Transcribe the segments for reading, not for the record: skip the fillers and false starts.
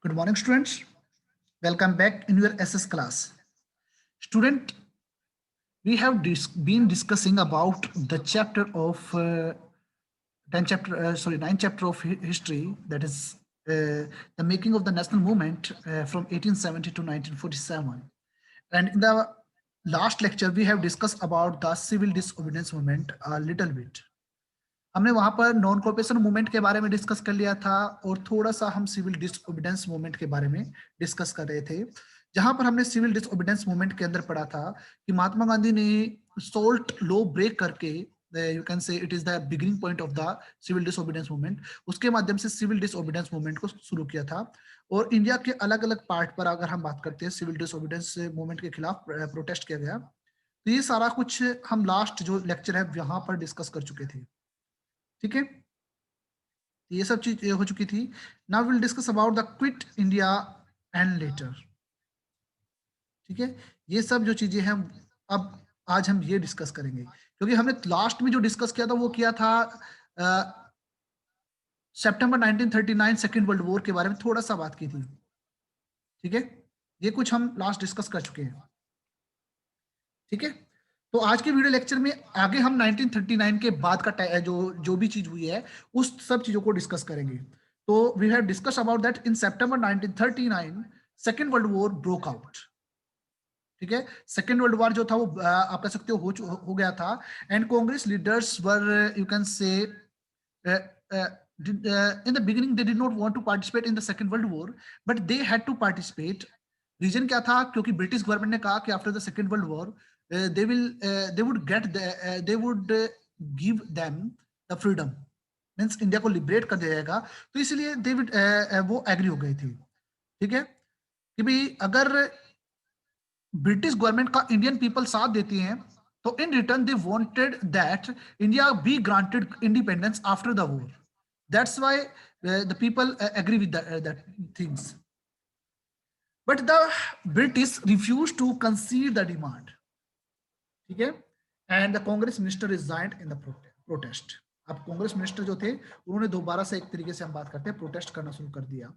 Good morning, students. Welcome back in your SS class. Student, we have been discussing about the chapter of 9th chapter of history, that is the making of the national movement from 1870 to 1947. And in the last lecture, we have discussed about the civil disobedience movement a little bit. हमने वहां पर non corporation movement के बारे में discuss कर लिया था और थोड़ा सा हम सिविल डिसओबीडियंस मूवमेंट के बारे में डिस्कस कर रहे थे, जहां पर हमने सिविल डिसओबीडियंस मूवमेंट के अंदर पढ़ा था कि महात्मा गांधी ने सोल्ट लॉ ब्रेक करके, you can say it is the beginning point of the civil disobedience movement, उसके माध्यम से सिविल डिसओबीडियंस मूवमेंट को शुरू किया था। और इंडिया के अलग अलग पार्ट पर अगर हम बात करते हैं सिविल डिसओबीडियंस मूवमेंट के खिलाफ प्रोटेस्ट किया गया, तो ये सारा कुछ हम लास्ट जो लेक्चर है वहां पर डिस्कस कर चुके थे। ठीक है, ये सब चीज हो चुकी थी। Now will discuss about the quit India and later. ठीक है, ये सब जो चीजें हैं अब आज हम ये डिस्कस करेंगे, क्योंकि हमने लास्ट में जो डिस्कस किया था वो किया था सितंबर 1939 सेकेंड वर्ल्ड वॉर के बारे में थोड़ा सा बात की थी। ठीक है, ये कुछ हम लास्ट डिस्कस कर चुके हैं। ठीक है, तो आज के वीडियो लेक्चर में आगे हम 1939 के बाद का जो भी चीज हुई है उस सब चीजों को डिस्कस करेंगे। तो we have discuss about that in September 1939 second world war broke out. ठीक है, सेकेंड वर्ल्ड वॉर जो था वो आप कह सकते हो गया था। And Congress leaders were, you can से, in the beginning they did not want to participate in the second world war, but they had to participate. Reason क्या था? क्योंकि ब्रिटिश गवर्नमेंट ने कहा कि after the second world war they would give them the freedom, means India को liberate कर दिया जाएगा। तो इसलिए वो एग्री हो गई थी। ठीक है, कि भाई अगर ब्रिटिश गवर्नमेंट का इंडियन पीपल साथ देती हैं तो in return they wanted that India be granted independence after the war. That's why the people agree with that things, but the British refuse to concede the demand. ठीक है, and the Congress minister resigned in the protest. अब Congress minister जो थे उन्होंने दोबारा से, एक तरीके से हम बात करते हैं, प्रोटेस्ट करना शुरू कर दिया।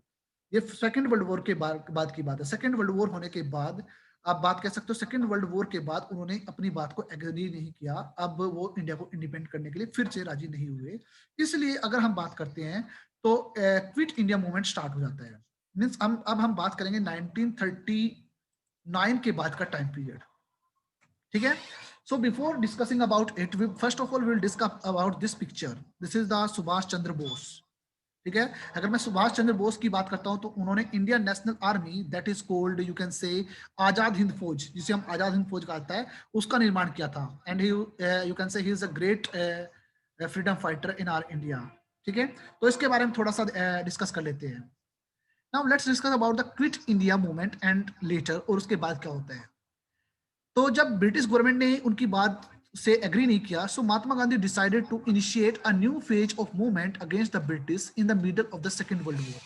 ये सेकेंड वर्ल्ड वॉर के बाद की बात है। सेकेंड वर्ल्ड वॉर होने के बाद आप बात कह सकते हो सेकेंड वर्ल्ड वॉर के बाद उन्होंने अपनी बात को एग्री नहीं किया। अब वो इंडिया को इंडिपेंडेंट करने के लिए फिर से राजी नहीं हुए। इसलिए अगर हम बात करते हैं तो क्विट इंडिया मूवमेंट स्टार्ट हो जाता है। मीन्स अब हम बात करेंगे 1939 के बाद का टाइम पीरियड। ठीक है, so before discussing about it, first of all we will discuss about this picture. This is the Subhash Chandra Bose. ठीक है, अगर मैं सुभाष चंद्र बोस की बात करता हूं तो उन्होंने Indian national army, that is cold, you can से, आजाद हिंद फौज, जिसे हम आजाद हिंद फौज कहता है, उसका निर्माण किया था। And you can say he is a great freedom fighter in our India. ठीक है, तो इसके बारे में थोड़ा सा डिस्कस कर लेते हैं। Now let's discuss about the quit India movement and later, और उसके बाद क्या होता है। तो जब ब्रिटिश गवर्नमेंट ने उनकी बात से एग्री नहीं किया, so Mahatma Gandhi decided to initiate a new phase of movement against the British in the middle of the second world war.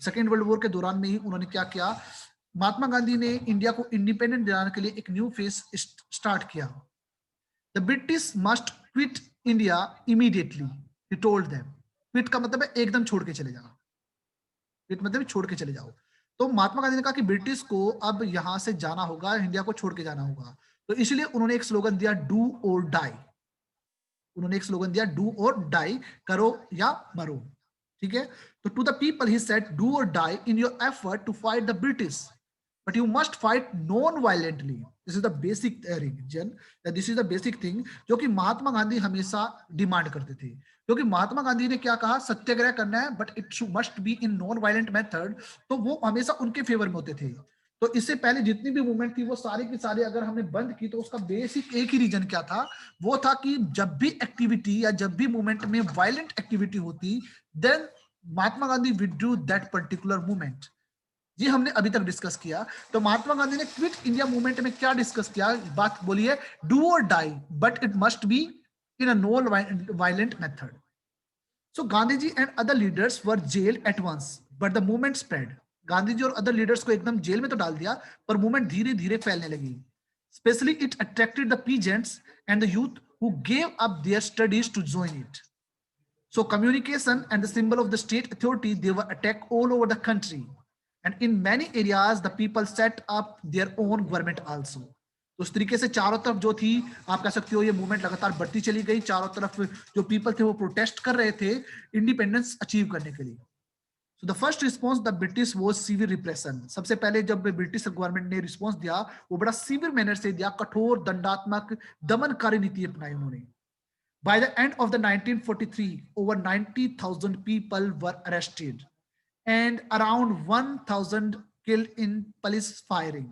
Second world war के दौरान में ही उन्होंने क्या किया, महात्मा गांधी ने इंडिया को इंडिपेंडेंट दिलाने के लिए एक न्यू फेज स्टार्ट किया। The British must quit India immediately, he told them. Quit का मतलब है एकदम छोड़ के चले जाना, क्विट मतलब छोड़ के चले जाओ। तो महात्मा गांधी ने कहा कि ब्रिटिश को अब यहां से जाना होगा, इंडिया को छोड़ के जाना होगा। तो इसलिए उन्होंने एक स्लोगन दिया, डू और डाई। उन्होंने एक स्लोगन दिया, डू और डाई, करो या मरो। ठीक है, तो to the people he said, do or die in your effort to fight the British, but you must fight non-violently. This is the basic region, this is the basic thing जो कि महात्मा गांधी हमेशा demand करते थे। क्योंकि महात्मा गांधी ने क्या कहा, सत्याग्रह करना है but it must be in non violent method, तो वो हमेशा उनके फेवर में होते थे। तो इससे पहले जितनी भी मूवमेंट थी वो सारी की सारी अगर हमने बंद की, तो उसका बेसिक एक ही रीजन क्या था, वो था कि जब भी एक्टिविटी या जब भी मूवमेंट में वायलेंट एक्टिविटी होती, then Mahatma Gandhi withdrew that particular movement. ये हमने अभी तक डिस्कस किया। तो महात्मा गांधी ने क्विट इंडिया मूवमेंट में क्या डिस्कस किया, बात बोलिए, do or die but it must be in a non violent method. So Gandhi ji and other leaders were jailed at once, but the movement spread. Gandhi ji और अदर लीडर्स को एकदम जेल में तो डाल दिया, पर मूवमेंट धीरे धीरे फैलने लगी। Specially it attracted the peasants and the youth who gave up their studies to join it. So communication and the symbol of the state authority, they were attacked all over the country. and in many areas the people set up their own government also. तो इस तरीके से चारों तरफ जो थी, आप कह सकते हो ये मूवमेंट लगातार बढ़ती चली गई, चारों तरफ जो पीपल थे वो प्रोटेस्ट कर रहे थे इंडिपेंडेंस अचीव करने के लिए. So the first response the British was severe repression. सबसे पहले जब ब्रिटिश गवर्नमेंट ने रिस्पॉन्स दिया वो बड़ा सीवियर मैनर से दिया, कठोर दंडात्मक दमनकारी नीति अपनाई उन्होंने. By the end of the 1943, over 90,000 people were arrested and around 1,000 killed in police firing.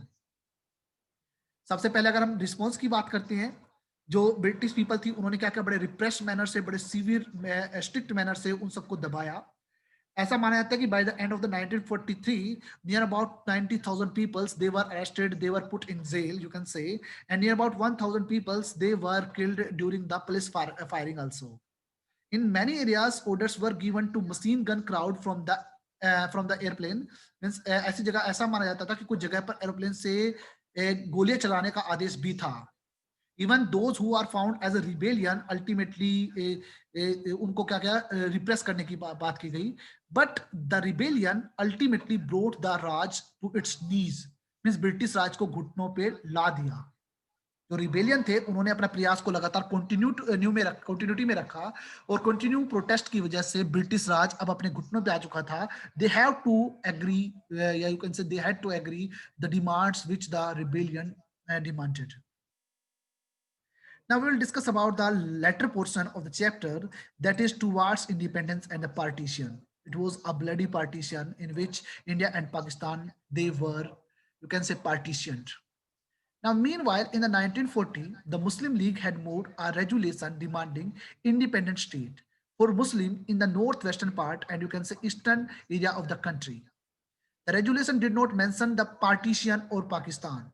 सबसे पहले अगर हम रिस्पॉन्स की बात करते हैं, जो ब्रिटिश पीपल थी उन्होंने क्या किया, बड़े रिप्रेस मैनर से, बड़े सीवियर स्ट्रिक्ट मैनर से उन सबको दबाया. ऐसा माना जाता है कि by the end of the 1943, near about 90,000 peoples they were arrested, they were put in jail, you can say, and near about 1,000 peoples they were killed during the police firing also. In many areas, orders were given to machine gun crowd from the airplane. Means ऐसी जगह ऐसा माना जाता था कि कुछ जगह पर एरोप्लेन से गोलियां चलाने का आदेश भी था. Even those who are found as a rebellion ultimately उनको क्या क्या रिप्रेस करने की बात की गई. But the rebellion ultimately brought the Raj to its knees. Means British Raj को घुटनों पे ला दिया. जो रिबेलियन थे उन्होंने अपना प्रयास को लगातार कंटिन्यूटी में रखा और कंटिन्यू प्रोटेस्ट की वजह से ब्रिटिश राज अब अपने घुटनों पे आ चुका था. दे हैव टू एग्री, या you can say they had to agree the demands which the rebellion demanded. Now we will discuss about the latter portion of the chapter, that is towards independence and the partition. It was a bloody partition in which India and Pakistan, they were, you can say, partitioned. Now, meanwhile, in the 1940, the Muslim League had moved a resolution demanding independent state for Muslim in the northwestern part and you can say eastern area of the country. The resolution did not mention the partition or Pakistan.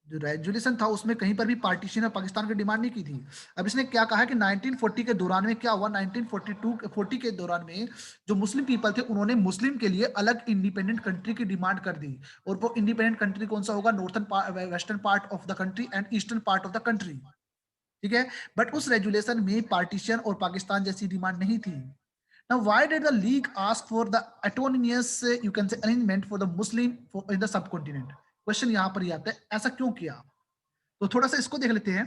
जो resolution था उसमें कहीं पर भी partition और पाकिस्तान की demand नहीं की थी. अब इसने क्या कहा कि 1940 के दौरान में क्या हुआ, 1940 के दौरान में जो मुस्लिम पीपल थे उन्होंने मुस्लिम के लिए अलग इंडिपेंडेंट कंट्री की डिमांड कर दी. और वो इंडिपेंडेंट कंट्री कौन सा होगा, northern western part of the country and eastern part of the country. ठीक है, बट उस रेजुलेशन में पार्टीशन और पाकिस्तान जैसी डिमांड नहीं थी. Now, why did the League ask for the autonomous, you can say, arrangement for the Muslim in the subcontinent? Question यहां पर ही आता है, ऐसा क्यों किया? तो थोड़ा सा इसको देख लेते हैं.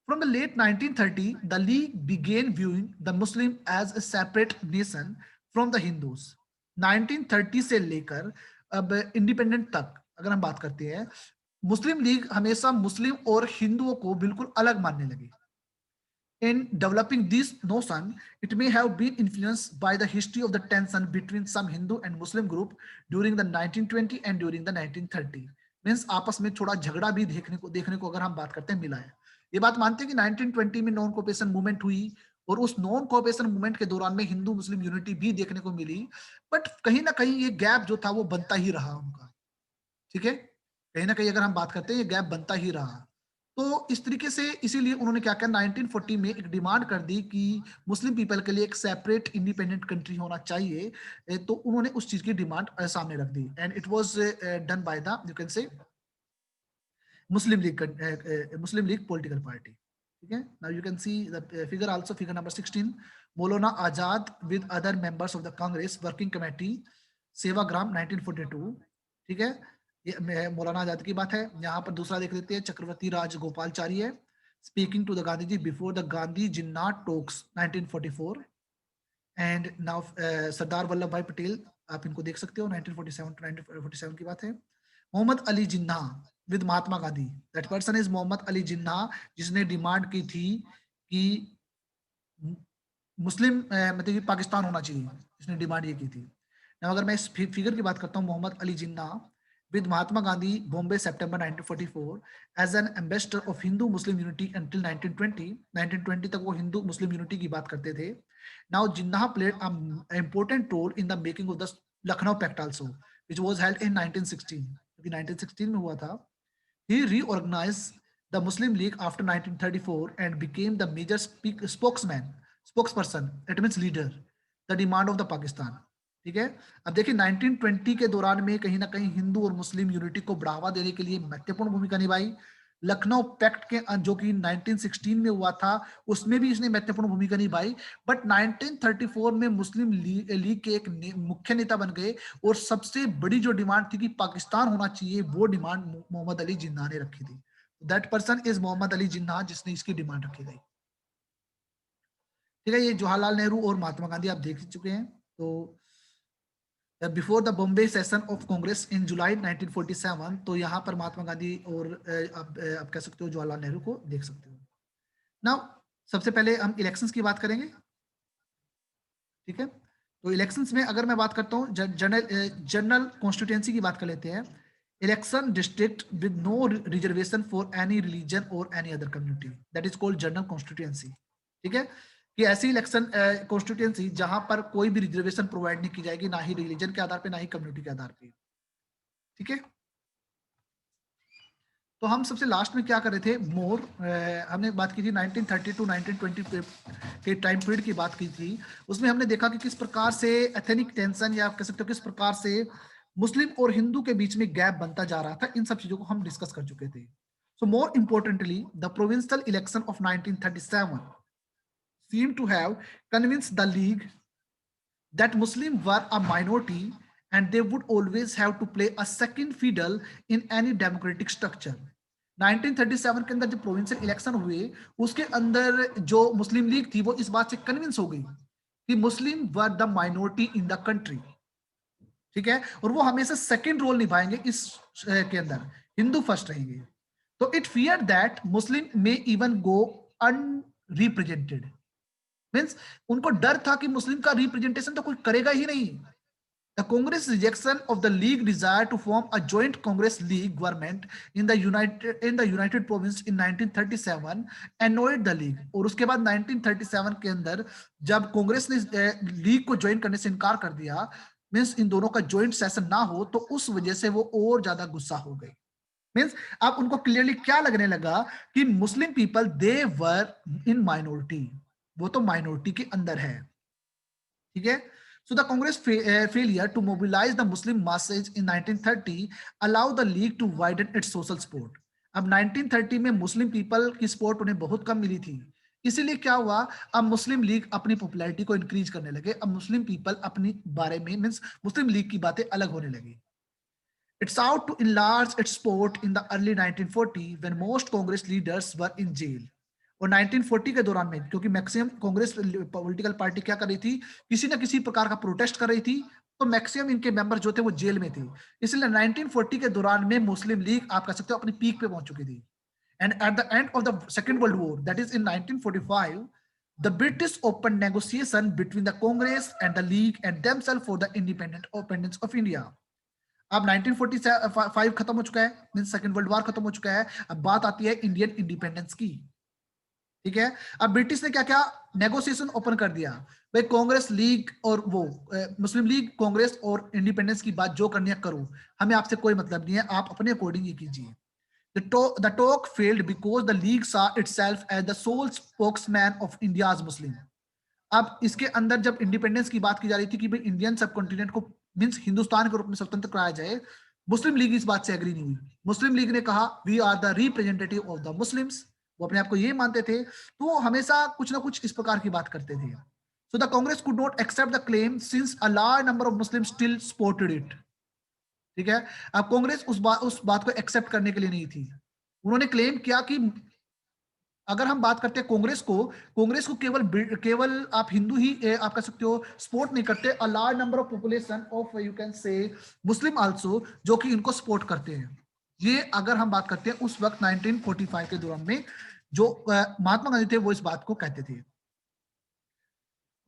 From the late 1930, the League began viewing the Muslim as a separate nation from the Hindus. 1930 से लेकर अब इंडिपेंडेंट तक अगर हम बात करते हैं, मुस्लिम लीग हमेशा मुस्लिम और हिंदुओं को बिल्कुल अलग मानने लगी. In developing this notion, it may have been influenced by the history of the tension between some Hindu and Muslim group during the 1920 and during the 1930. Means आपस में थोड़ा झगड़ा भी देखने को अगर हम बात करते हैं मिला है. ये बात मानते हैं कि 1920 में नॉन कोऑपरेशन मूवमेंट हुई और उस नॉन कोऑपरेशन मूवमेंट के दौरान में हिंदू मुस्लिम यूनिटी भी देखने को मिली, बट कहीं ना कहीं ये गैप जो था वो बनता ही रहा उनका. ठीक है, कहीं ना कहीं अगर हम बात करते हैं ये गैप बनता ही रहा. तो इस तरीके से इसीलिए उन्होंने क्या किया, 1940 में एक डिमांड कर दी कि मुस्लिम पीपल के लिए एक सेपरेट इंडिपेंडेंट कंट्री होना चाहिए. तो उन्होंने उस चीज की डिमांड सामने रख दी and it was done by the, you can say, Muslim League political party. ठीक है, now you can see the figure also, figure number 16. Maulana Azad with other members of the Congress working committee, Sevagram 1942. ठीक है, ये मौलाना आजाद की बात है. यहाँ पर दूसरा देख लेते हैं, चक्रवर्ती राजगोपालचारी है, speaking to the Gandhi ji before the Gandhi Jinnah talks 1944. And now Sardar Vallabh bhai Patel, आप इनको देख सकते हो, 1947 टू 1947 की बात है. Mohammad Ali Jinnah with Mahatma Gandhi, that person is Mohammad Ali Jinnah, जिसने डिमांड की थी कि मुस्लिम मतलब कि पाकिस्तान होना चाहिए, जिसने डिमांड ये की थी. अगर मैं इस फिगर की बात करता हूँ, मोहम्मद अली जिन्ना with Mahatma Gandhi, Bombay, September 1944, as an ambassador of Hindu Muslim unity until 1920. 1920 तक वो हिंदू मुस्लिम यूनिटी की बात करते थे. Now Jinnah played an important role in the making of the Lucknow Pact also, which was held in 1916. क्योंकि 1916 में हुआ था. He reorganized the Muslim League after 1934 and became the major spokesperson, it means leader, the demand of the Pakistan. ठीक है, अब देखिए 1920 के दौरान में कहीं ना कहीं हिंदू और मुस्लिम यूनिटी को बढ़ावा देने के लिए महत्वपूर्ण भूमिका निभाई. लखनऊ पैक्ट के जो कि 1916 में हुआ था, उसमें भी इसने महत्वपूर्ण भूमिका निभाई। बट 1934 में मुस्लिम लीग के एक मुख्य नेता बन गए, और सबसे बड़ी जो डिमांड थी कि पाकिस्तान होना चाहिए, वो डिमांड मोहम्मद अली जिन्ना ने रखी थी। That person is Mohammad Ali Jinnah, जिसने इसकी डिमांड रखी थी। ठीक है, ये जवाहरलाल नेहरू और महात्मा गांधी आप देख चुके हैं। तो before the Bombay session of Congress in July 1947, तो यहाँ पर महात्मा गांधी और आप कह सकते हो जवाहरलाल नेहरू को देख सकते हो। नाउ सबसे पहले हम इलेक्शंस की बात करेंगे। ठीक है, तो इलेक्शंस में अगर मैं बात करता हूँ, जनरल कॉन्स्टिट्यूंसी की बात कर लेते हैं। Election district with no reservation for any religion or any other community, that is called general constituency. ठीक है, कि ऐसी इलेक्शन कॉन्स्टिट्यूंसी जहां पर कोई भी रिजर्वेशन प्रोवाइड नहीं की जाएगी, ना ही रिलीजन के आधार पे, ना ही कम्युनिटी के आधार पे। ठीक है, तो हम सबसे लास्ट में क्या कर रहे थे, हमने बात की थी 1930 टू 1920 के टाइम पीरियड की बात की थी। उसमें हमने देखा कि किस प्रकार से एथनिक टेंशन, या आप कह सकते हो किस प्रकार से मुस्लिम और हिंदू के बीच में गैप बनता जा रहा था। इन सब चीजों को हम डिस्कस कर चुके थे। So more importantly, the provincial election of 1937 seemed to have convinced the League that Muslims were a minority and they would always have to play a second fiddle in any democratic structure. 1937 के अंदर जब provincial election हुए, उसके अंदर जो मुस्लिम league थी वो इस बात से कन्विंस हो गई कि Muslim were the minority in the country. ठीक है, और वो हमेशा सेकंड रोल निभाएंगे इस के अंदर, हिंदू फर्स्ट रहेंगे। तो it fear that Muslim may even go unrepresented, means उनको डर था कि मुस्लिम का रिप्रेजेंटेशन तो कोई करेगा ही नहीं। The Congress rejection of the League desire to form a joint Congress League government in the United Province in 1937 annoyed the League। और उसके बाद 1937 के अंदर जब कांग्रेस ने लीग को ज्वाइन करने से इनकार कर दिया, मीन्स इन दोनों का ज्वाइंट सेशन ना हो, तो उस वजह से वो और ज्यादा गुस्सा हो गई। मीन्स अब उनको क्लियरली क्या लगने लगा कि मुस्लिम people they were in minority, वो तो माइनॉरिटी के अंदर है। ठीक है, so the Congress failure to mobilize the Muslim masses in 1930 allowed the League to widen its social support। अब 1930 में मुस्लिम पीपल की सपोर्ट उन्हें बहुत कम मिली थी, इसीलिए क्या हुआ, अब मुस्लिम लीग अपनी पॉपुलैरिटी को इंक्रीज करने लगे। अब मुस्लिम पीपल अपनी बारे में, मींस मुस्लिम लीग की बातें अलग होने लगी। It's out to enlarge its support in the early 1940 when most Congress leaders were in jail। और 1940 के दौरान में, क्योंकि मैक्सिमम कांग्रेस पॉलिटिकल पार्टी क्या कर रही थी, किसी ना किसी प्रकार का प्रोटेस्ट कर रही थी, तो मैक्सिमम इनके मेंबर जो थे वो जेल में थे। इसलिए 1940 के दौरान में मुस्लिम लीग आप कह सकते हो अपनी पीक पे पहुंच चुकी थी। And at the end of the second world war, that is in 1945, the British opened negotiation between the Congress and the League and themselves for the independence of India। अब 1945 खत्म हो चुका है, मीन सेकेंड वर्ल्ड वॉर खत्म हो चुका है। अब बात आती है इंडियन इंडिपेंडेंस की। ठीक है, अब ब्रिटिश ने क्या क्या नेगोशिएशन ओपन कर दिया, भाई कांग्रेस लीग और वो मुस्लिम लीग, कांग्रेस और इंडिपेंडेंस की बात जो करनी है करो, हमें आपसे कोई मतलब नहीं है, आप अपने अकॉर्डिंग ही कीजिए। The talk failed because the league saw itself as the sole spokesman of India's Muslim। अब इसके अंदर जब इंडिपेंडेंस की बात की जा रही थी कि भाई इंडियन सब कॉन्टिनेंट को, मींस हिंदुस्तान के रूप में स्वतंत्र कराया जाए, मुस्लिम लीग इस बात से एग्री नहीं हुई। मुस्लिम लीग ने कहा we are the representative of the Muslims, वो अपने आप को ये मानते थे, तो वो हमेशा कुछ ना कुछ इस प्रकार की बात करते थे। So the Congress could not accept the claim since a large number of Muslim still supported it. ठीक है, अब कांग्रेस उस बात को एक्सेप्ट करने के लिए नहीं थी। उन्होंने क्लेम किया कि अगर हम बात करते हैं कांग्रेस को केवल आप हिंदू ही आप कह सकते हो सपोर्ट नहीं करते, अ large number of population of you can say Muslim also जो कि इनको सपोर्ट करते हैं। ये अगर हम बात करते हैं उस वक्त 1945 के दौरान में जो महात्मा गांधी थे वो इस बात को कहते थे।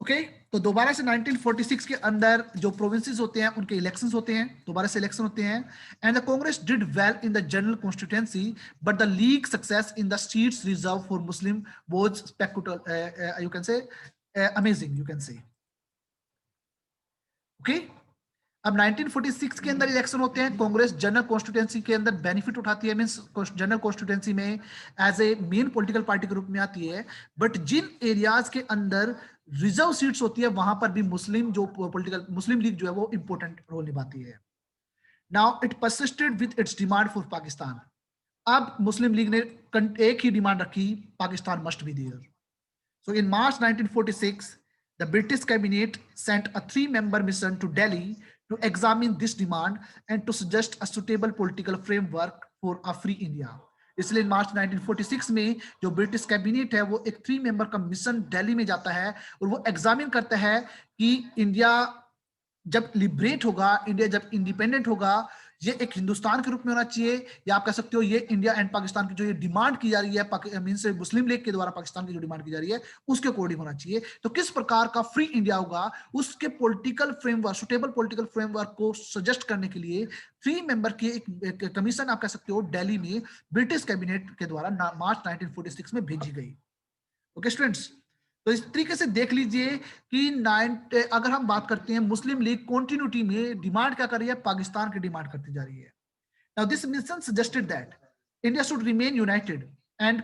ओके, तो दोबारा से 1946 के अंदर जो प्रोविंसेस होते हैं उनके इलेक्शंस होते हैं, दोबारा से इलेक्शन होते हैं। And the Congress did well in the general constituency but the league success in the seats reserve for Muslim was spectacular, you can से अमेजिंग, यू कैन से। ओके, अब 1946 के अंदर इलेक्शन होते हैं, कांग्रेस जनरल कॉन्स्टिट्यूंसी के अंदर बेनिफिट उठाती है, मींस जनरल कॉन्स्टिट्यूंसी में as a main political party के रूप में आती है। बट जिन एरियाज के अंदर रिजर्व सीट्स होती है वहां पर भी मुस्लिम जो पॉलिटिकल मुस्लिम लीग जो है वो इंपॉर्टेंट रोल निभाती है। Now it persisted with its demand for Pakistan. अब मुस्लिम लीग ने एक ही डिमांड रखी, Pakistan must be there. So in March 1946, the British cabinet sent a 3-member mission to Delhi to examine this demand and to suggest a suitable political framework for a free India. इसलिए मार्च 1946 में जो British cabinet है वो एक 3 member का mission Delhi में जाता है और वो एग्जामिन करता है कि इंडिया जब लिबरेट होगा, इंडिया जब इंडिपेंडेंट होगा, ये एक हिंदुस्तान के रूप में होना चाहिए, या आप कह सकते हो ये इंडिया एंड पाकिस्तान की जो ये डिमांड की जा रही है, मींस मुस्लिम लीग के द्वारा पाकिस्तान की जो डिमांड की जा रही है उसके अकॉर्डिंग होना चाहिए. तो किस प्रकार का फ्री इंडिया होगा, उसके political framework, suitable political framework को सजेस्ट करने के लिए 3 मेंबर की एक कमीशन आप कह सकते हो दिल्ली में ब्रिटिश कैबिनेट के द्वारा मार्च 1946 में भेजी गई. ओके स्टूडेंट्स, तो इस तरीके से देख लीजिए कि अगर हम बात करते हैं मुस्लिम लीग कॉन्टिन्यूटी में डिमांड क्या कर रही है, पाकिस्तान की डिमांड करती जा रही है. Now this mission suggested that India should remain United and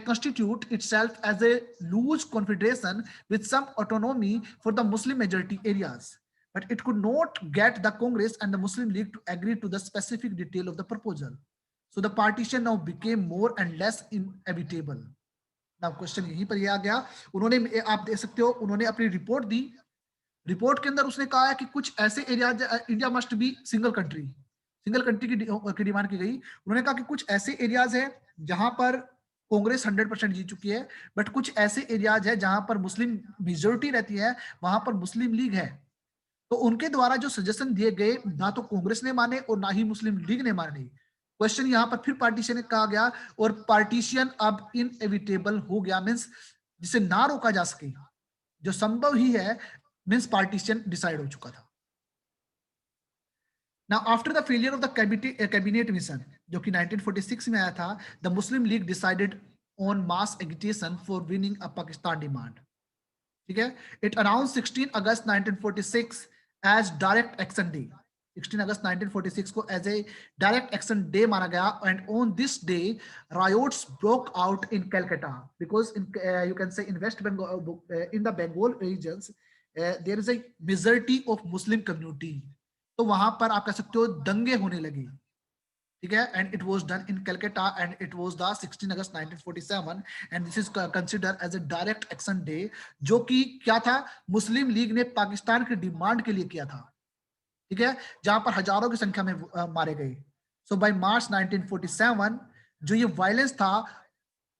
constitute itself as a loose confederation with some autonomy for the Muslim majority areas. But it could not get the Congress and the Muslim League to agree to the specific detail of the proposal. So the partition now became more and less inevitable. Now question यहीं पर ये आ गया. उन्होंने, आप देख सकते हो, उन्होंने अपनी रिपोर्ट दी. रिपोर्ट के अंदर उसने कहा है कि कुछ ऐसे areas, India must be single country की डिमांड की गई. उन्होंने कहा कि कुछ ऐसे एरियाज है जहां पर कांग्रेस 100% जीत चुकी है, बट कुछ ऐसे एरियाज है जहां पर मुस्लिम मेजोरिटी रहती है, वहां पर मुस्लिम लीग है. तो उनके द्वारा जो सजेशन दिए गए ना तो कांग्रेस ने माने और ना ही मुस्लिम लीग ने माने. क्वेश्चन यहां पर फिर पार्टीशन कहा गया और पार्टीशन अब इनएविटेबल हो गया, मींस जिसे ना रोका जा सके, जो संभव ही है, मींस पार्टीशन डिसाइड हो चुका था. Now after the failure of the cabinet mission जो कि 1946 में आया था, the Muslim League decided on mass agitation for winning a Pakistan demand. ठीक है, it announce 16 August 1946 as direct action day. 16 अगस्त 1946 को as a direct action day माना गया. And on this day riots broke out in Calcutta because in you can say in West Bengal, in the Bengal regions there is a majority of Muslim community. तो वहां पर आप कह सकते हो दंगे होने लगे. ठीक है, and it was done in Calcutta and it was the 16 August 1947 and this is consider as a direct action day, जो कि क्या था, मुस्लिम लीग ने पाकिस्तान की डिमांड के लिए किया था. ठीक है, जहां पर हजारों की संख्या में मारे गए. सो बाय मार्च 1947 जो ये वायलेंस था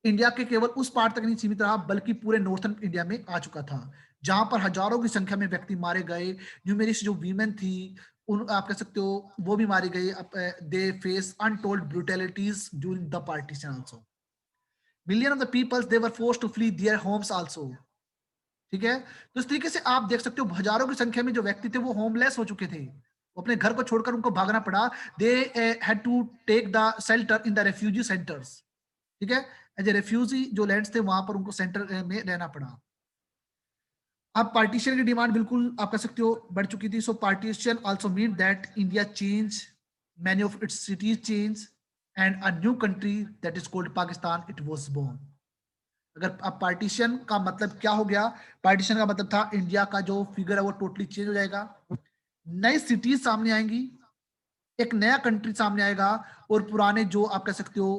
इंडिया के केवल उस पार्ट तक नहीं सीमित रहा, बल्कि पूरे नॉर्थन इंडिया में आ चुका था, जहां पर हजारों की संख्या में व्यक्ति मारे गए. न्यूमेरिस जो वीमेन थी, उन आप कह सकते हो वो भी मारी गई. They face untold brutalities during the partition also. Million of the peoples they were forced to flee their homes also. ठीक है, तो इस तरीके से आप देख सकते हो हजारों की संख्या में जो व्यक्ति थे वो होमलेस हो चुके थे, वो अपने घर को छोड़कर उनको भागना पड़ा. They had to take the shelter in the refugee centres. ठीक है, एज ए रेफ्यूजी जो लैंड्स थे वहां पर उनको सेंटर में रहना पड़ा. अब पार्टीशन की डिमांड बिल्कुल आप कह सकते हो बढ़ चुकी थी. So partition also mean that India change, many of its cities change and a new country that is called Pakistan it was born. अगर अब पार्टीशन का मतलब क्या हो गया, पार्टीशन का मतलब था इंडिया का जो फिगर है वो टोटली चेंज हो जाएगा, नई सिटीज सामने आएंगी, एक नया कंट्री सामने आएगा, और पुराने जो आप कह सकते हो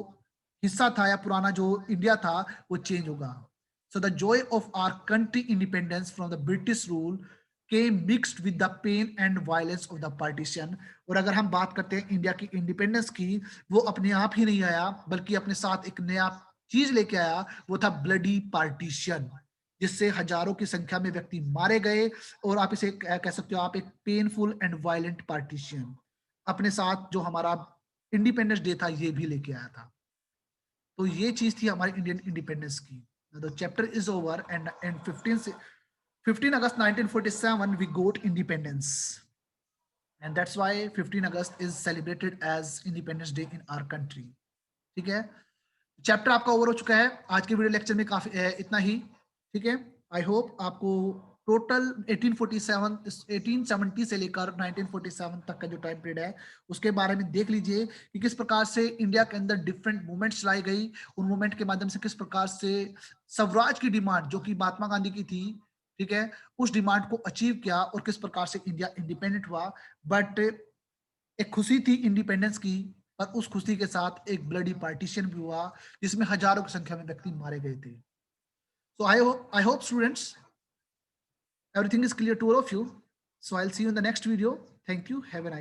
हिस्सा था या पुराना जो इंडिया था वो चेंज होगा. So the joy of our country independence from the British rule came mixed with the pain and violence of the partition. और अगर हम बात करते हैं इंडिया की इंडिपेंडेंस की, वो अपने आप ही नहीं आया, बल्कि अपने साथ एक नया चीज लेके आया, वो था ब्लडी पार्टीशन, जिससे हजारों की संख्या में व्यक्ति मारे गए. और आप इसे कह सकते हो आप एक पेनफुल एंड वायलेंट पार्टीशन अपने साथ जो हमारा इंडिपेंडेंस डे था ये भी लेके आया था. तो ये चीज थी हमारी इंडियन इंडिपेंडेंस की. The chapter is over and 15 August 1947 we got independence, and that's why 15 August is celebrated as Independence Day in our country. ठीक है, चैप्टर आपका ओवर हो चुका है आज के वीडियो लेक्चर में, काफी इतना ही. ठीक है, आई होप आपको टोटल 1870 से लेकर 1947 तक का जो टाइम पीरियड है उसके बारे में देख लीजिए कि किस प्रकार से इंडिया के अंदर डिफरेंट मूवमेंट्स चलाई गई, उन मूवमेंट के माध्यम से किस प्रकार से स्वराज की डिमांड जो कि महात्मा गांधी की थी, ठीक है, उस डिमांड को अचीव किया और किस प्रकार से इंडिया इंडिपेंडेंट हुआ. बट एक खुशी थी इंडिपेंडेंस की, पर उस खुशी के साथ एक ब्लडी पार्टीशन भी हुआ जिसमें हजारों की संख्या में व्यक्ति मारे गए थे. So I hope students everything is clear to all of you. So I'll see you in the next video. Thank you. Have a nice